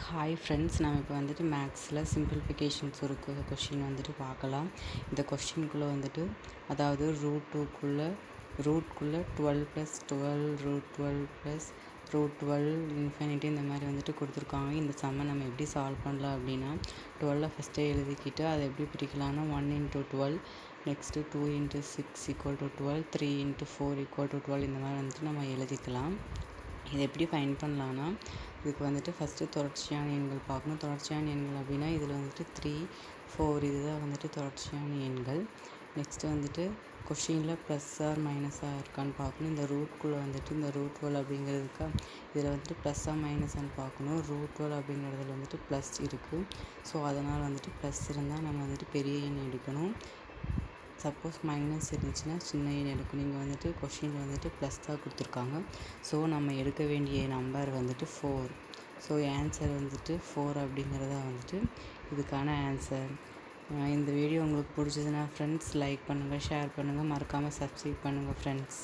Hi friends, நம்ம இப்போ வந்துட்டு மேக்ஸில் சிம்பிளிஃபிகேஷன்ஸ் ஒரு கொஷின் வந்துட்டு பார்க்கலாம். இந்த கொஷினுக்குள்ளே வந்துட்டு அதாவது ரூட்குள்ளே 12 + 12 √12 + √12 இன்ஃபினிட்டி இந்த மாதிரி வந்துட்டு கொடுத்துருக்காங்க. இந்த சம்மை நம்ம எப்படி சால்வ் பண்ணலாம் அப்படின்னா 12 ஃபஸ்ட்டே எழுதிக்கிட்டு அதை எப்படி பிரிக்கலாம்னா 1 × 12, நெக்ஸ்ட்டு 2 × 6 = 12, 3 × 4 = 12 இந்த மாதிரி வந்துட்டு நம்ம எழுதிக்கலாம். இதை எப்படி ஃபைண்ட் பண்ணலான்னா இதுக்கு வந்துட்டு ஃபஸ்ட்டு தொடர்ச்சியான எண்கள் பார்க்கணும். தொடர்ச்சியான எண்கள் அப்படின்னா இதில் வந்துட்டு 3, 4 இதுதான் வந்துட்டு தொடர்ச்சியான எண்கள். நெக்ஸ்ட்டு வந்துட்டு கொஷினில் ப்ளஸ் ஆர் மைனஸாக இருக்கான்னு பார்க்கணும். இந்த ரூட்குள்ளே வந்துட்டு இந்த √12 அப்படிங்கிறதுக்கா இதில் வந்துட்டு ப்ளஸ்ஸாக மைனஸான்னு பார்க்கணும். √12 அப்படிங்கிறதுல வந்துட்டு ப்ளஸ் இருக்குது. ஸோ அதனால் வந்துட்டு ப்ளஸ் இருந்தால் நம்ம வந்துட்டு பெரிய எண் எடுக்கணும். சப்போஸ் மைனஸ் இருந்துச்சுன்னா சின்ன எண் எடுக்கணும். நீங்கள் வந்துட்டு கொஷினில் வந்துட்டு ப்ளஸ் தான் கொடுத்துருக்காங்க. ஸோ நம்ம எடுக்க வேண்டிய நம்பர் வந்துட்டு 4. ஸோ ஆன்சர் வந்துட்டு 4 அப்படிங்கிறதா வந்துட்டு இதுக்கான ஆன்சர். இந்த வீடியோ உங்களுக்கு பிடிச்சதுன்னா ஃப்ரெண்ட்ஸ் லைக் பண்ணுங்கள், ஷேர் பண்ணுங்கள், மறக்காமல் சப்ஸ்கிரைப் பண்ணுங்கள் ஃப்ரெண்ட்ஸ்.